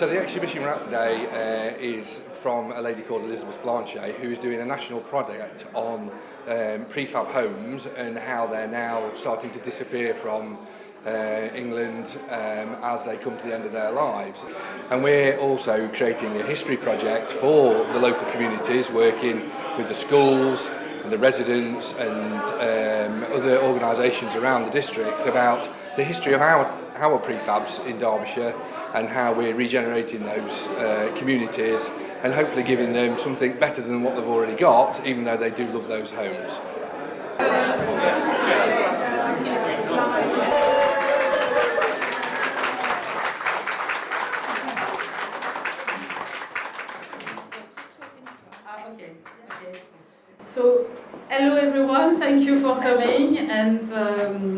So the exhibition we're at today is from a lady called Elizabeth Blanchet, who is doing a national project on prefab homes and how they're now starting to disappear from England as they come to the end of their lives. And we're also creating a history project for the local communities, working with the schools and the residents and other organisations around the district about the history of our prefabs in Derbyshire and how we're regenerating those communities and hopefully giving them something better than what they've already got, even though they do love those homes. So, hello everyone, thank you for coming, and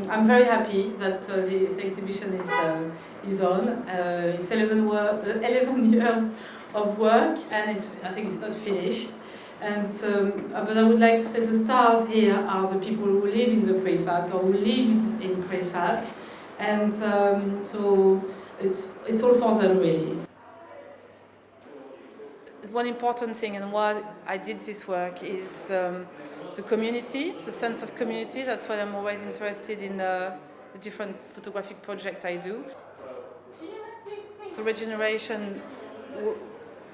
I'm very happy that this exhibition is on. It's 11 years of work, and I think it's not finished. And but I would like to say the stars here are the people who live in the prefabs or who lived in prefabs, and so it's all for them really. One important thing and why I did this work is the community, the sense of community. That's why I'm always interested in the different photographic projects I do. The regeneration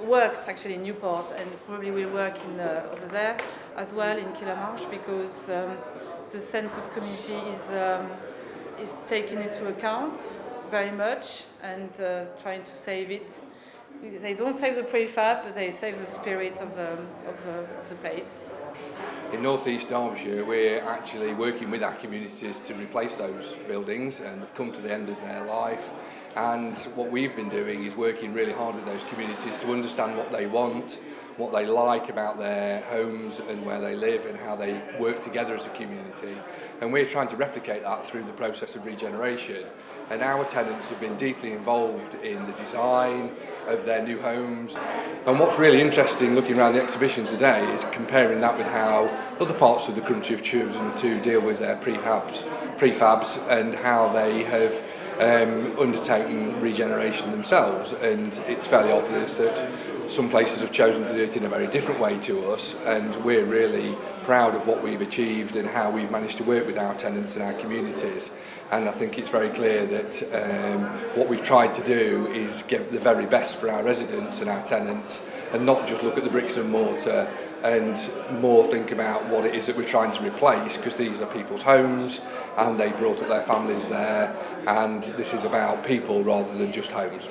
works actually in Newport and probably will work over there as well in Killamarsh, because the sense of community is taken into account very much, and trying to save it. They don't save the prefab, but they save the spirit of the place. In North East Derbyshire, we're actually working with our communities to replace those buildings, and they've come to the end of their life. And what we've been doing is working really hard with those communities to understand what they want, what they like about their homes and where they live and how they work together as a community. And we're trying to replicate that through the process of regeneration. And our tenants have been deeply involved in the design of their new homes. And what's really interesting looking around the exhibition today is comparing that with how other parts of the country have chosen to deal with their prefabs and how they have undertaken regeneration themselves. And it's fairly obvious that some places have chosen to do it in a very different way to us, and we're really proud of what we've achieved and how we've managed to work with our tenants and our communities. And I think it's very clear that what we've tried to do is get the very best for our residents and our tenants, and not just look at the bricks and mortar and more think about what it is that we're trying to replace, because these are people's homes and they brought up their families there, and this is about people rather than just homes.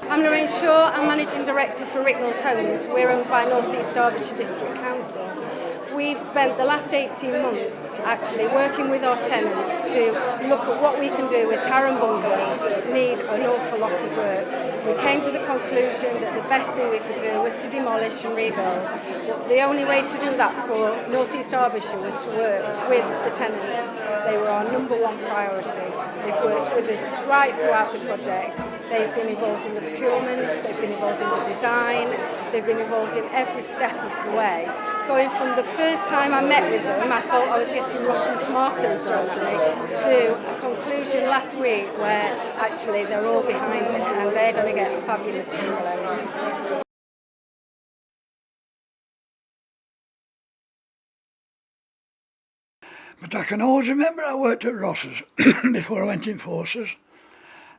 I'm Lorraine Shaw, I'm Managing Director for Rykneld Homes. We're owned by North East Derbyshire District Council. We've spent the last 18 months actually working with our tenants to look at what we can do with Tarran Bungalows that need an awful lot of work. We came to the conclusion that the best thing we could do was to demolish and rebuild. But the only way to do that for North East Derbyshire was to work with the tenants. They were our number one priority. They've worked with us right throughout the project. They've been involved in the procurement, they've been involved in the design, they've been involved in every step of the way. Going from the first time I met with them, I thought I was getting rotten tomatoes thrown at me, to a conclusion last week where actually they're all behind it and they're going to get fabulous bungalows. But I can always remember I worked at Ross's before I went in forces,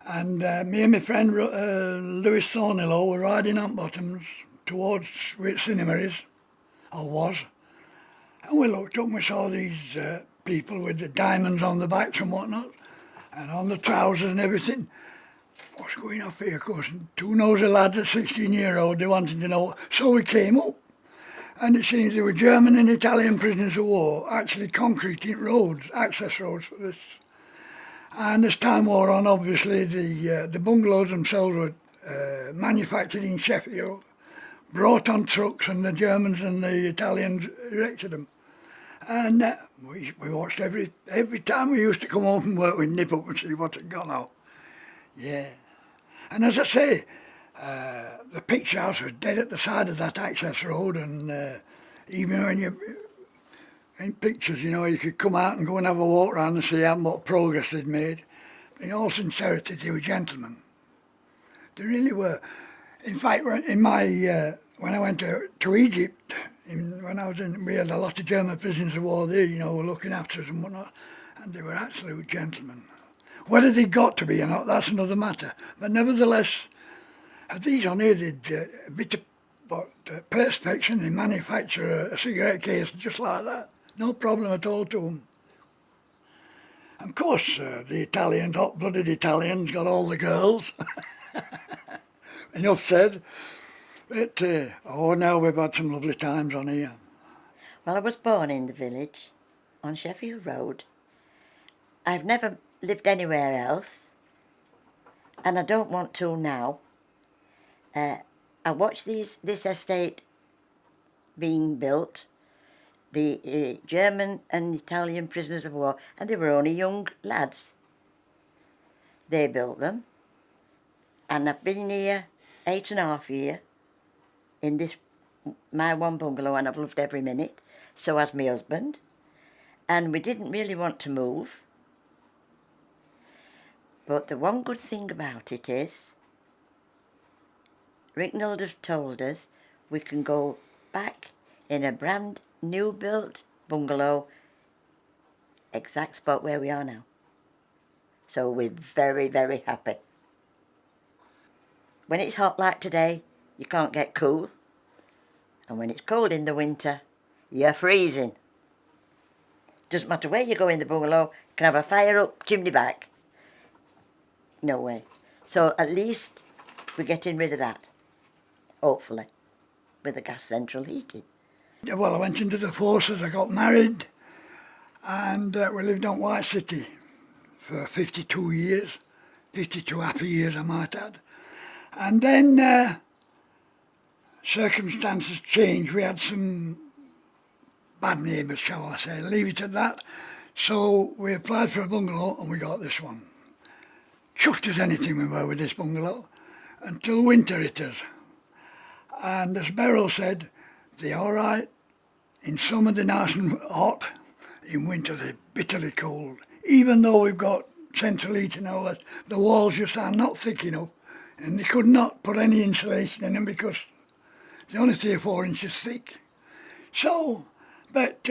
and me and my friend Lewis Thornillow were riding on bottoms towards where cinema is, or was, and we looked up and we saw these people with the diamonds on the backs and whatnot, and on the trousers and everything. What's going off here? Of course, two nosy lads at 16-year-old, they wanted to know, so we came up. And it seems there were German and Italian prisoners of war actually concreting roads, access roads for this. And as time wore on, obviously the bungalows themselves were manufactured in Sheffield, brought on trucks, and the Germans and the Italians erected them. And we watched every time we used to come home from work, we'd nip up and see what had gone out. Yeah. And as I say, the picture house was dead at the side of that access road, and even when you in pictures, you know, you could come out and go and have a walk around and see how much progress they'd made. In all sincerity, they were gentlemen. They really were. In fact, in my when I went to Egypt, when I was in, we had a lot of German prisoners of war there, you know, were looking after us and whatnot, and they were absolute gentlemen. Whether they got to be or not, that's another matter. But nevertheless, these on here did a bit of perspection. They manufacture a cigarette case just like that. No problem at all to them. Of course, the Italians, hot-blooded Italians, got all the girls. Enough said. But, now we've had some lovely times on here. Well, I was born in the village on Sheffield Road. I've never lived anywhere else, and I don't want to now. I watched this estate being built, the German and Italian prisoners of war, and they were only young lads. They built them, and I've been here 8.5 years in this, my one bungalow, and I've loved every minute. So has my husband, and we didn't really want to move. But the one good thing about it is, Rykneld have told us we can go back in a brand new built bungalow, exact spot where we are now. So we're very, very happy. When it's hot like today, you can't get cool. And when it's cold in the winter, you're freezing. Doesn't matter where you go in the bungalow, you can have a fire up chimney back. No way. So at least we're getting rid of that, hopefully, with the gas central heating. Well, I went into the forces, I got married, and we lived on White City for 52 years, 52 happy years I might add. And then circumstances changed. We had some bad neighbours, shall I say, leave it at that. So we applied for a bungalow and we got this one. Chuffed as anything we were with this bungalow, until winter hit us. And as Beryl said, they're all right. In summer they're nice and hot, in winter they're bitterly cold. Even though we've got central heating and all that, the walls just are not thick enough, and they could not put any insulation in them because they're only 3 or 4 inches thick. So, but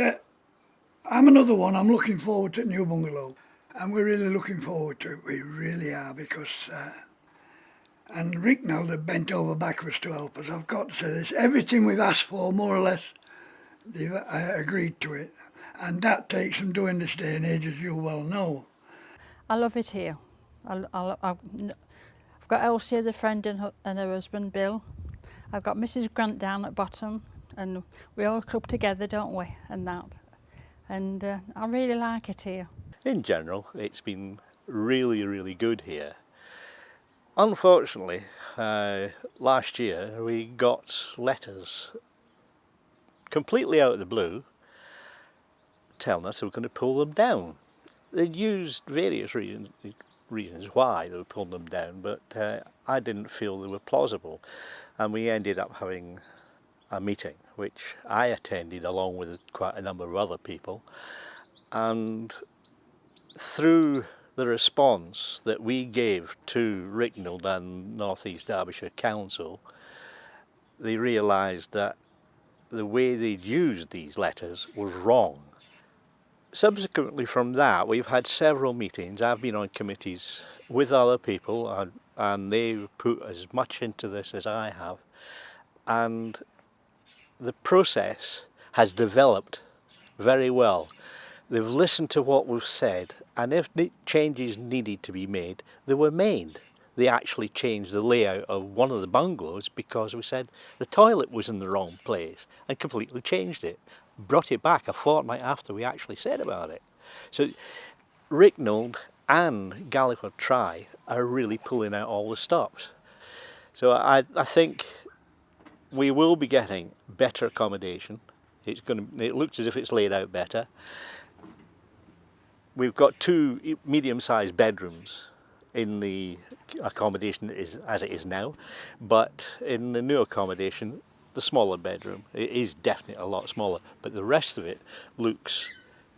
I'm another one, I'm looking forward to the new bungalow. And we're really looking forward to it, we really are, because and Rykneld have bent over backwards to help us. I've got to say this, everything we've asked for, more or less, they've agreed to it. And that takes some doing this day and age, as you well know. I love it here. I've got Elsie as a friend and her husband Bill. I've got Mrs Grant down at bottom, and we all club together, don't we, and that. And I really like it here. In general, it's been really, really good here. Unfortunately, last year we got letters completely out of the blue telling us we were going to pull them down. They used various reasons why they were pulling them down, but I didn't feel they were plausible. And we ended up having a meeting, which I attended along with quite a number of other people. And through the response that we gave to Rykneld and North East Derbyshire Council, they realised that the way they'd used these letters was wrong. Subsequently from that, we've had several meetings. I've been on committees with other people, and they've put as much into this as I have. And the process has developed very well. They've listened to what we've said, and if changes needed to be made, they were made. They actually changed the layout of one of the bungalows because we said the toilet was in the wrong place and completely changed it. Brought it back a fortnight after we actually said about it. So Rykneld and Galliford Try are really pulling out all the stops. So I think we will be getting better accommodation. It looks as if it's laid out better. We've got 2 medium-sized bedrooms in the accommodation as it is now, but in the new accommodation, the smaller bedroom, it is definitely a lot smaller, but the rest of it looks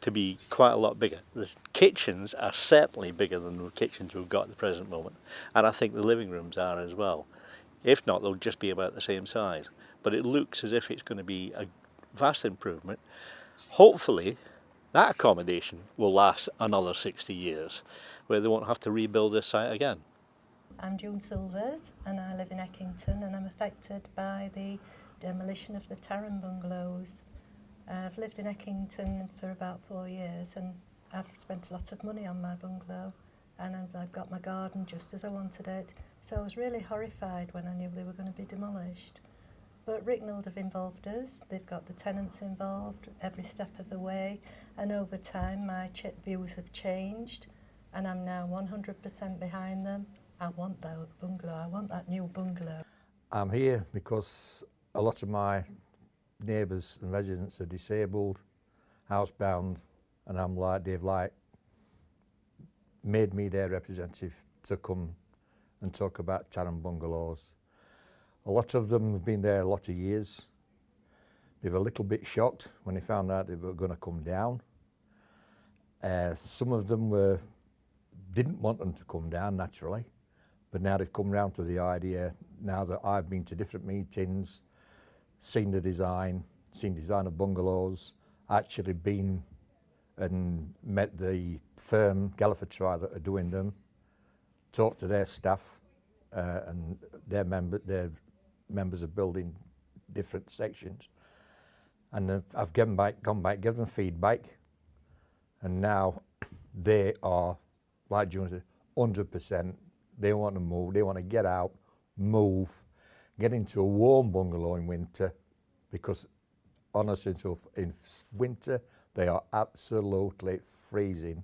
to be quite a lot bigger. The kitchens are certainly bigger than the kitchens we've got at the present moment, and I think the living rooms are as well. If not, they'll just be about the same size. But it looks as if it's going to be a vast improvement. Hopefully, that accommodation will last another 60 years, where they won't have to rebuild this site again. I'm June Silvers and I live in Eckington, and I'm affected by the demolition of the Tarran Bungalows. I've lived in Eckington for about 4 years, and I've spent a lot of money on my bungalow, and I've got my garden just as I wanted it. So I was really horrified when I knew they were going to be demolished. But Rykneld have involved us, they've got the tenants involved every step of the way, and over time my views have changed, and I'm now 100% behind them. I want that bungalow, I want that new bungalow. I'm here because a lot of my neighbours and residents are disabled, housebound, and they've made me their representative to come and talk about Tarran Bungalows. A lot of them have been there a lot of years. They were a little bit shocked when they found out they were going to come down. Some of them didn't want them to come down naturally, but now they've come round to the idea, now that I've been to different meetings, seen the design of bungalows, actually been and met the firm, Galliford that are doing them, talked to their staff and their members of building different sections, and I've gone back, given them feedback, and now they are, like June said, 100%. They want to move, they want to get out, move, get into a warm bungalow in winter, because honestly, in winter they are absolutely freezing.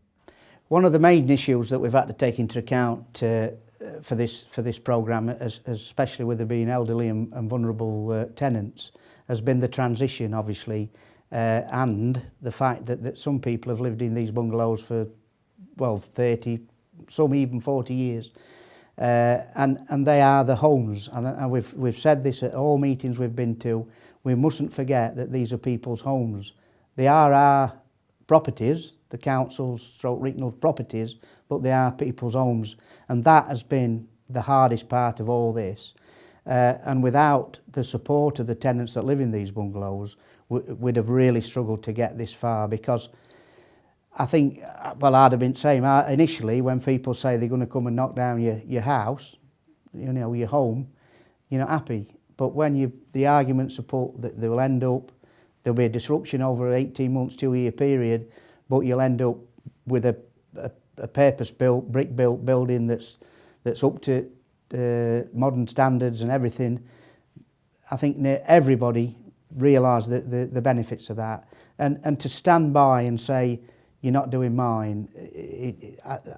One of the main issues that we've had to take into account for this programme, especially with there being elderly and vulnerable tenants, has been the transition, obviously, and the fact that some people have lived in these bungalows for, well, 30, some even 40 years. And they are the homes, and we've said this at all meetings we've been to. We mustn't forget that these are people's homes. They are our properties, the council's Rykneld properties, but they are people's homes, and that has been the hardest part of all this. And without the support of the tenants that live in these bungalows, we'd have really struggled to get this far, because I think, well, I'd have been saying initially, when people say they're going to come and knock down your house, you know, your home, you're not happy. But when the arguments support that they will end up, there'll be a disruption over 18 months, 2-year period, but you'll end up with a purpose-built, brick-built building that's up to modern standards and everything. I think everybody realised the benefits of that, and to stand by and say, you're not doing mine,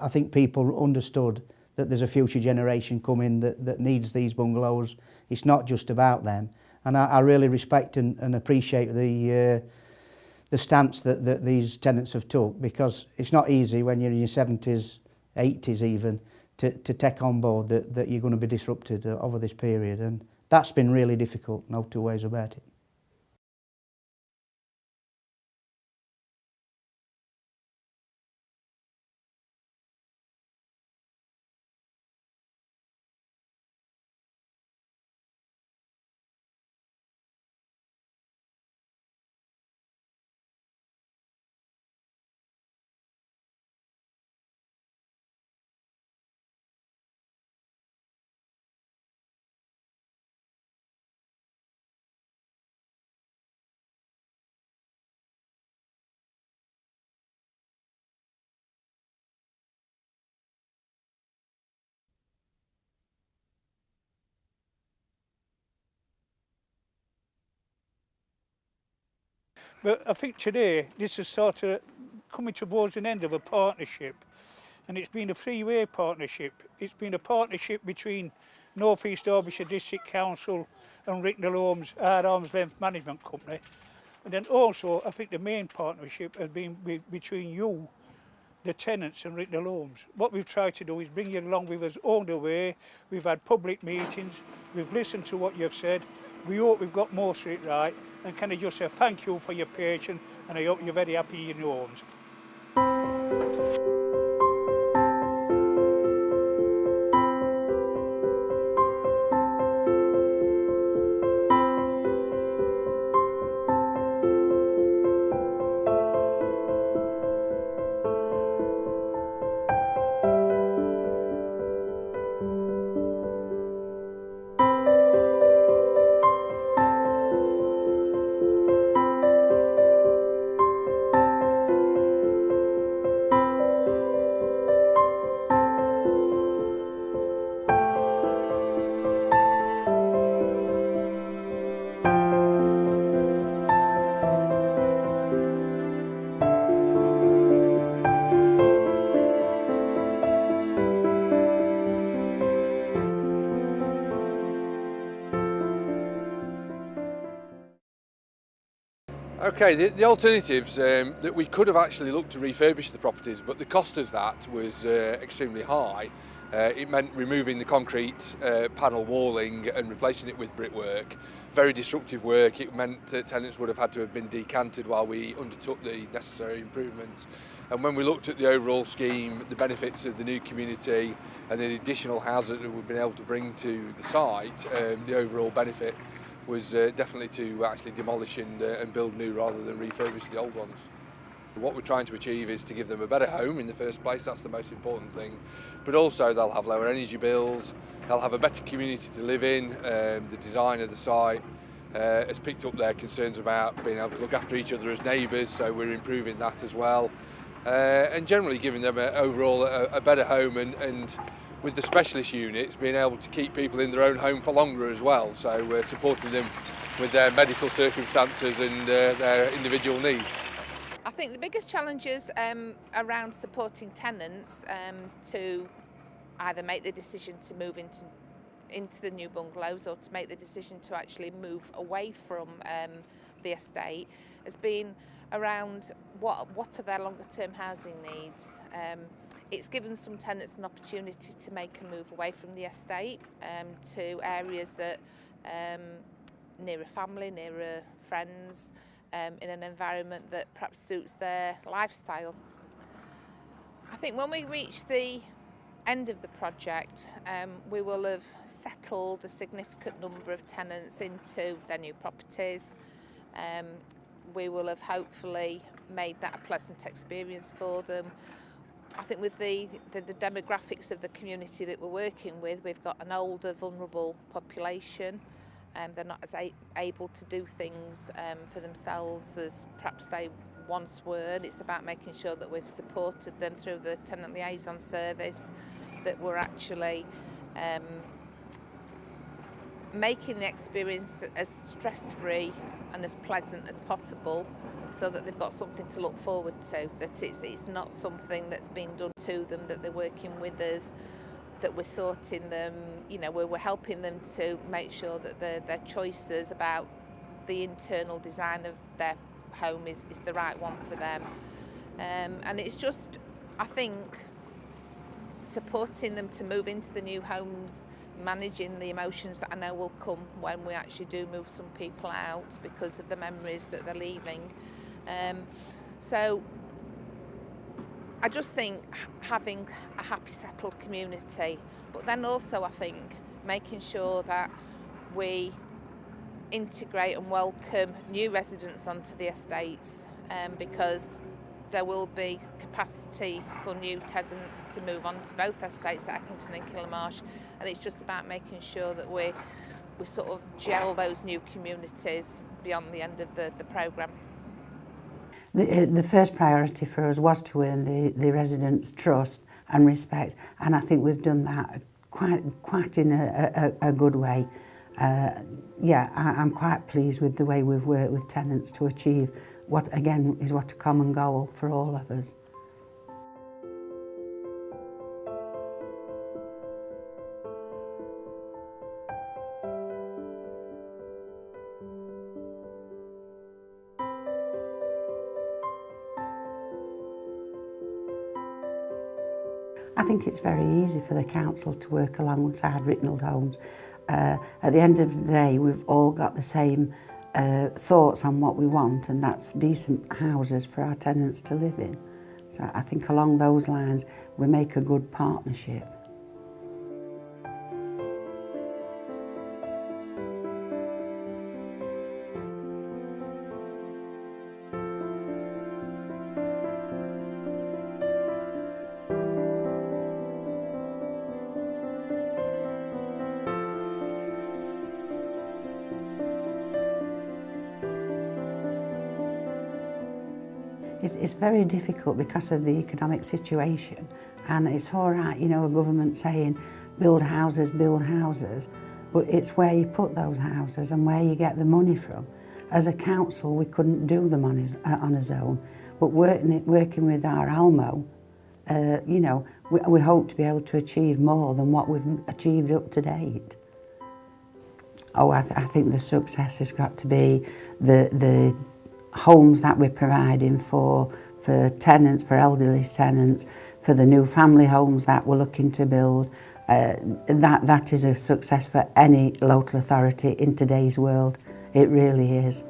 I think people understood that there's a future generation coming that needs these bungalows. It's not just about them, and I really respect and appreciate the stance that these tenants have took, because it's not easy when you're in your 70s, 80s even, to take on board that you're going to be disrupted over this period, and that's been really difficult, no two ways about it. But I think today this is sort of coming towards an end of a partnership, and it's been a three-way partnership. It's been a partnership between North East Derbyshire District Council and Rykneld Homes, our arm's length management company. And then also I think the main partnership has been between you, the tenants, and Rykneld Homes. What we've tried to do is bring you along with us all the way. We've had public meetings, we've listened to what you've said. We hope we've got most of it right, and can I just say thank you for your patience and I hope you're very happy in your homes. Okay, the alternatives that we could have actually looked to refurbish the properties, but the cost of that was extremely high. It meant removing the concrete panel walling and replacing it with brickwork. Very disruptive work. It meant that tenants would have had to have been decanted while we undertook the necessary improvements. And when we looked at the overall scheme, the benefits of the new community and the additional houses that we've been able to bring to the site, the overall benefit was definitely to actually demolish and build new rather than refurbish the old ones. What we're trying to achieve is to give them a better home in the first place. That's the most important thing, but also they'll have lower energy bills, they'll have a better community to live in. The design of the site has picked up their concerns about being able to look after each other as neighbours, so we're improving that as well, and generally giving them overall a better home, and with the specialist units being able to keep people in their own home for longer as well, so we're supporting them with their medical circumstances and their individual needs. I think the biggest challenges around supporting tenants to either make the decision to move into the new bungalows or to make the decision to actually move away from the estate has been around what are their longer term housing needs. It's given some tenants an opportunity to make a move away from the estate to areas that nearer family, nearer friends, in an environment that perhaps suits their lifestyle. I think when we reach the end of the project, we will have settled a significant number of tenants into their new properties. We will have hopefully made that a pleasant experience for them. I think with the demographics of the community that we're working with, we've got an older, vulnerable population. They're not as able to do things for themselves as perhaps they once were. And it's about making sure that we've supported them through the tenant liaison service, that we're actually making the experience as stress-free and as pleasant as possible, so that they've got something to look forward to, that it's not something that's been done to them, that they're working with us, that we're sorting them, you know, we're helping them to make sure that their choices about the internal design of their home is the right one for them. And it's just, I think, supporting them to move into the new homes, managing the emotions that I know will come when we actually do move some people out because of the memories that they're leaving. So I just think having a happy, settled community, but then also I think making sure that we integrate and welcome new residents onto the estates, because there will be capacity for new tenants to move on to both estates at Eckington and Killamarsh, and it's just about making sure that we sort of gel those new communities beyond the end of the programme. The first priority for us was to earn the residents' trust and respect, and I think we've done that quite in a good way. I'm quite pleased with the way we've worked with tenants to achieve what, again, is what a common goal for all of us. I think it's very easy for the council to work alongside Rykneld Homes. At the end of the day, we've all got the same thoughts on what we want, and that's decent houses for our tenants to live in. So I think along those lines we make a good partnership. It's very difficult because of the economic situation, and it's all right, you know, a government saying build houses, but it's where you put those houses and where you get the money from. As a council, we couldn't do them on his own, but working with our ALMO, you know, we hope to be able to achieve more than what we've achieved up to date. Oh, I think the success has got to be the homes that we're providing for tenants, for elderly tenants, for the new family homes that we're looking to build. That is a success for any local authority in today's world. It really is.